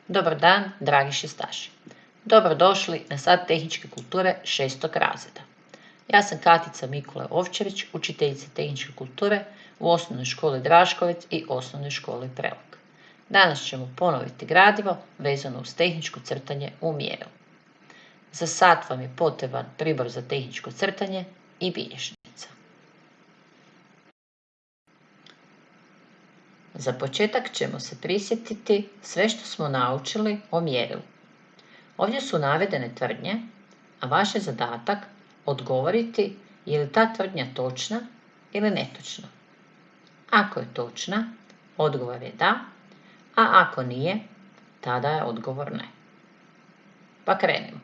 Dobar dan, dragi šestaši. Dobrodošli na sat tehničke kulture 6. razreda. Ja sam Katica Mikula Ovčević, učiteljica tehničke kulture u osnovnoj školi Draškovec i osnovnoj školi Prelog. Danas ćemo ponoviti gradivo vezano uz tehničko crtanje u mjerilu. Za sat vam je potreban pribor za tehničko crtanje i bilježnica. Za početak ćemo se prisjetiti sve što smo naučili o mjerilu. Ovdje su navedene tvrdnje, a vaš je zadatak odgovoriti je li ta tvrdnja točna ili netočna. Ako je točna, odgovor je da, a ako nije, tada je odgovor ne. Pa krenimo.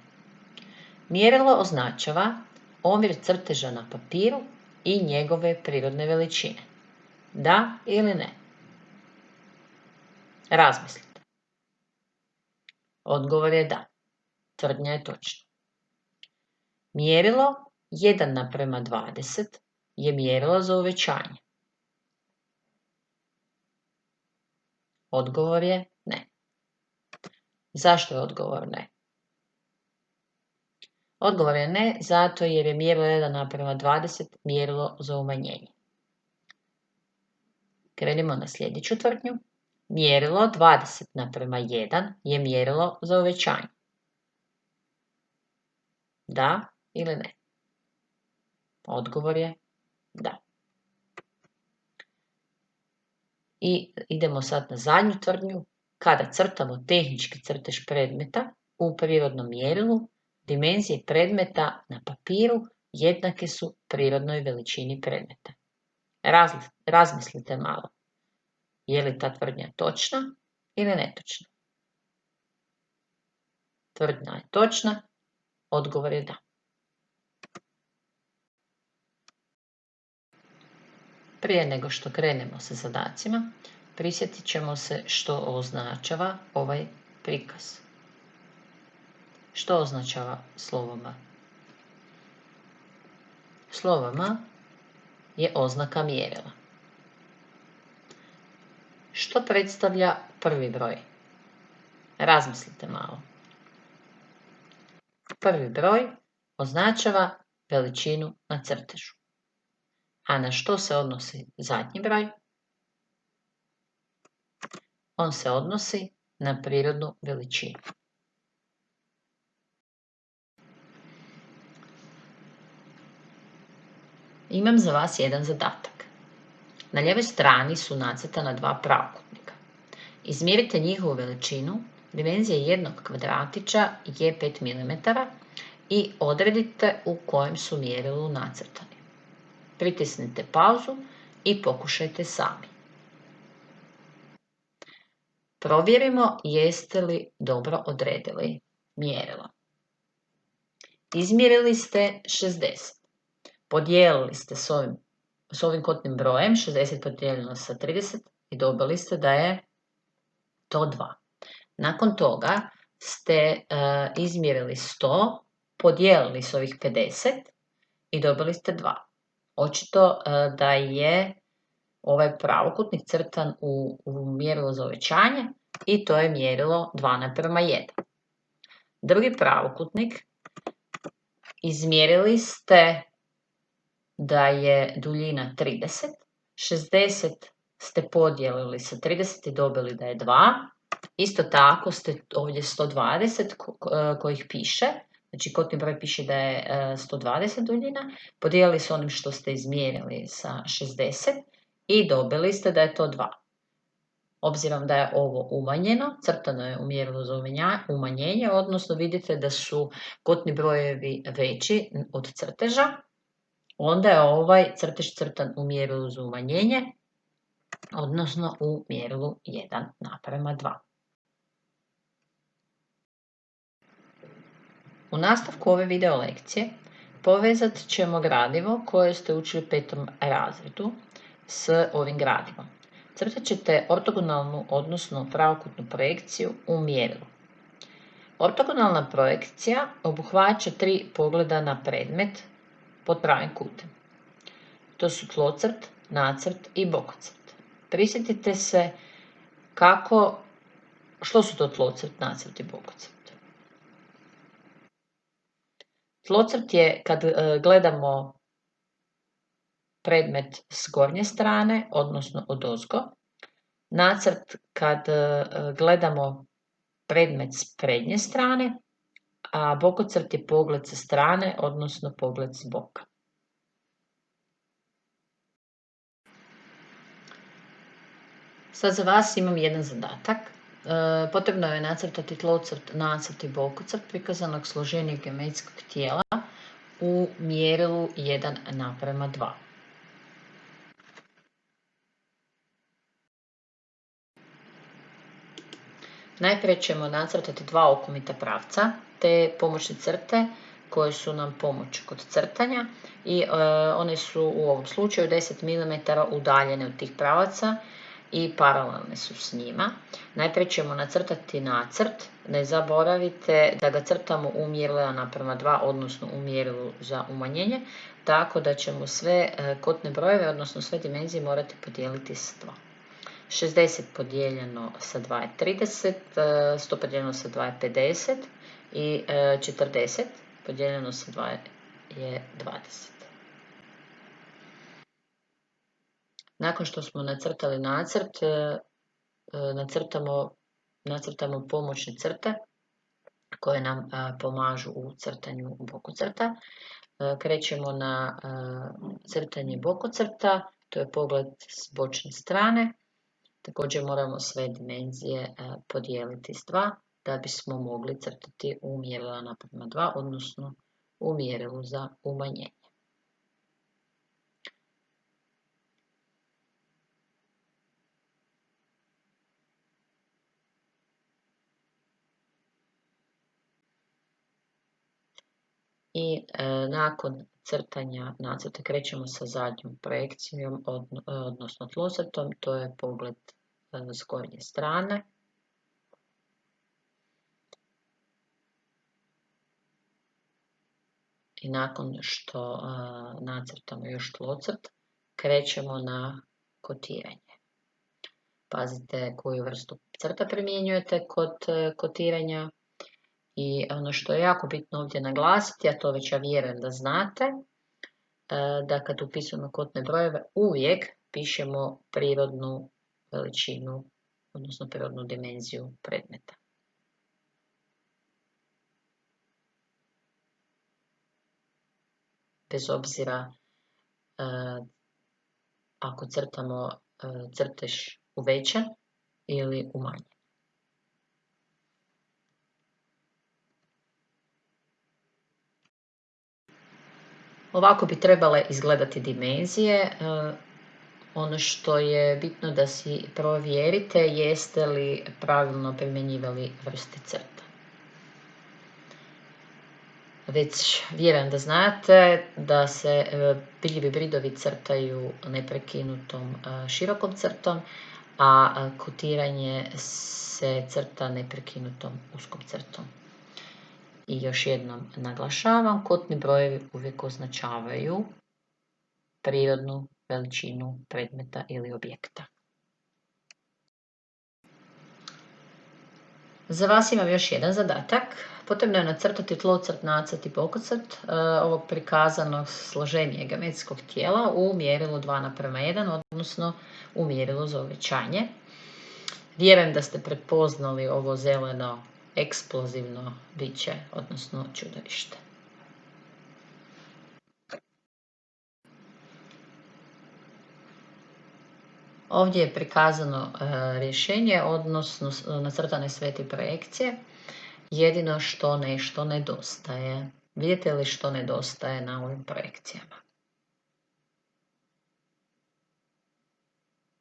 Mjerilo označava omjer crteža na papiru i njegove prirodne veličine. Da ili ne? Razmislite. Odgovor je da. Tvrdnja je točna. Mjerilo 1:20 je mjerilo za uvećanje. Odgovor je ne. Zašto je odgovor ne? Odgovor je ne, zato jer je mjerilo 1:20 mjerilo za umanjenje. Krenimo na sljedeću tvrdnju. Mjerilo 20:1 je mjerilo za uvećanje. Da ili ne? Odgovor je da. I idemo sad na zadnju tvrdnju. Kada crtamo tehnički crtež predmeta u prirodnom mjerilu, dimenzije predmeta na papiru jednake su prirodnoj veličini predmeta. Razmislite malo. Je li ta tvrdnja točna ili netočna? Tvrdnja je točna, odgovor je da. Prije nego što krenemo sa zadacima, prisjetit ćemo se što označava ovaj prikaz. Što označava slovo M? Slovo M je oznaka mjerila. Što predstavlja prvi broj? Razmislite malo. Prvi broj označava veličinu na crtežu. A na što se odnosi zadnji broj? On se odnosi na prirodnu veličinu. Imam za vas jedan zadatak. Na lijevoj strani su nacrtana dva pravokutnika. Izmjerite njihovu veličinu, dimenzija jednog kvadratića je 5 mm i odredite u kojem su mjerilu nacrtani. Pritisnite pauzu i pokušajte sami. Provjerimo jeste li dobro odredili mjerilo. Izmjerili ste 60. Podijelili ste s ovim kotnim brojem 60 podijeljeno sa 30 i dobili ste da je to 2. Nakon toga ste izmjerili 100, podijelili s ovih 50 i dobili ste 2. Očito da je ovaj pravokutnik crtan u mjerilu za uvećanje i to je mjerilo 2:1. Drugi pravokutnik izmjerili ste da je duljina 30, 60 ste podijelili sa 30 i dobili da je 2. Isto tako ste ovdje 120 kojih piše, znači kotni broj piše da je 120 duljina, podijelili s onim što ste izmjerili sa 60 i dobili ste da je to 2. Obzirom da je ovo umanjeno, crtano je u mjerilu za umanjenje, odnosno vidite da su kotni brojevi veći od crteža, onda je ovaj crtež crtan u mjerilu za umanjenje, odnosno u mjerilu 1:2. U nastavku ove video lekcije povezat ćemo gradivo koje ste učili u 5. razredu s ovim gradivom. Crtat ćete ortogonalnu, odnosno pravokutnu projekciju u mjerilu. Ortogonalna projekcija obuhvaća 3 pogleda na predmet pod pravim kutem. To su Što su to tlocrt, nacrt i bokocrt? Tlocrt je kad gledamo predmet s gornje strane, odnosno odozgo. Nacrt kad gledamo predmet s prednje strane, a bokocrt je pogled sa strane, odnosno pogled s boka. Sad za vas imam jedan zadatak. Potrebno je nacrtati tlocrt, nacrt i bokocrt prikazanog složenijeg geometrijskog tijela u mjerilu 1:2. Najprije ćemo nacrtati dva okomita pravca, te pomoćne crte koje su nam pomoć kod crtanja i one su u ovom slučaju 10 mm udaljene od tih pravaca i paralelne su s njima. Najprije ćemo nacrtati nacrt, ne zaboravite da ga crtamo u mjerilu 1:2, odnosno u mjerilu za umanjenje, tako da ćemo sve kotne brojeve, odnosno sve dimenzije morati podijeliti s 2. 60 podijeljeno sa 2 je 30, 100 podijeljeno sa 2 je 50 i 40 podijeljeno sa 2 je 20. Nakon što smo nacrtali nacrt, nacrtamo pomoćne crte koje nam pomažu u crtanju bokocrta. Krećemo na crtanje bokocrta, to je pogled s bočne strane. Također moramo sve dimenzije podijeliti s 2 da bismo mogli crtati u mjerilu 1:2, odnosno u mjerilu za umanjenje. I nakon crtanja nacrta krećemo sa zadnjom projekcijom, odnosno tlocrtom, to je pogled s gornje strane. I nakon što nacrtamo još tlocrt, krećemo na kotiranje. Pazite koju vrstu crta primjenjujete kod kotiranja. I ono što je jako bitno ovdje naglasiti, a to već ja vjerujem da znate, da kad upisujemo kotne brojeve uvijek pišemo prirodnu veličinu, odnosno prirodnu dimenziju predmeta. Bez obzira ako crtamo crtež uvećan ili umanjen. Ovako bi trebale izgledati dimenzije. Ono što je bitno da si provjerite jeste li pravilno primjenjivali vrste crta. Već vjerujem da znate da se piljivi bridovi crtaju neprekinutom širokom crtom, a kotiranje se crta neprekinutom uskom crtom. I još jednom naglašavam, kotni brojevi uvijek označavaju prirodnu veličinu predmeta ili objekta. Za vas imam još jedan zadatak. Potrebno je nacrtati tlocrt, nacrt i bokocrt ovog prikazanog složenijeg geometrijskog tijela u mjerilu 2:1, odnosno u mjerilu za uvećanje. Vjerujem da ste prepoznali ovo zeleno eksplozivno biće, odnosno čudovište. Ovdje je prikazano rješenje, odnosno nacrtane sve te projekcije. Jedino što nešto nedostaje. Vidite li što nedostaje na ovim projekcijama?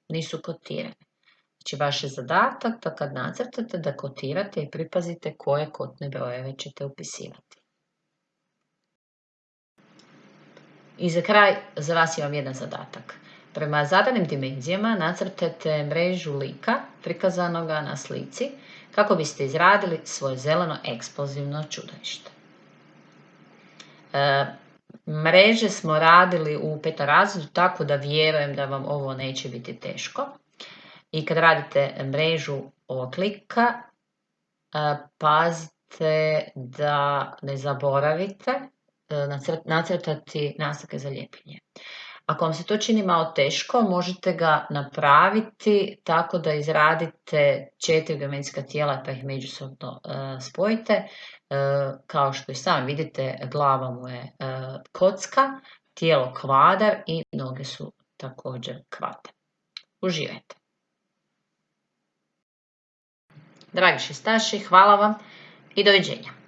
Nisu kotirane. Znači, vaš je zadatak da kad nacrtate da kotirate i pripazite koje kotne brojeve ćete upisivati. I za kraj, za vas imam jedan zadatak. Prema zadanim dimenzijama nacrtajte mrežu lika prikazanoga na slici kako biste izradili svoje zeleno eksplozivno čudovište. Mreže smo radili u 5. razredu, tako da vjerujem da vam ovo neće biti teško. I kad radite mrežu ovog lika, pazite da ne zaboravite nacrtati naznake za lijepljenje. Ako vam se to čini malo teško, možete ga napraviti tako da izradite 4 geometrijska tijela pa ih međusobno spojite. Kao što i sami vidite, glava mu je kocka, tijelo kvadar i noge su također kvadar. Uživajte! Dragi šistaši, hvala vam i doviđenja!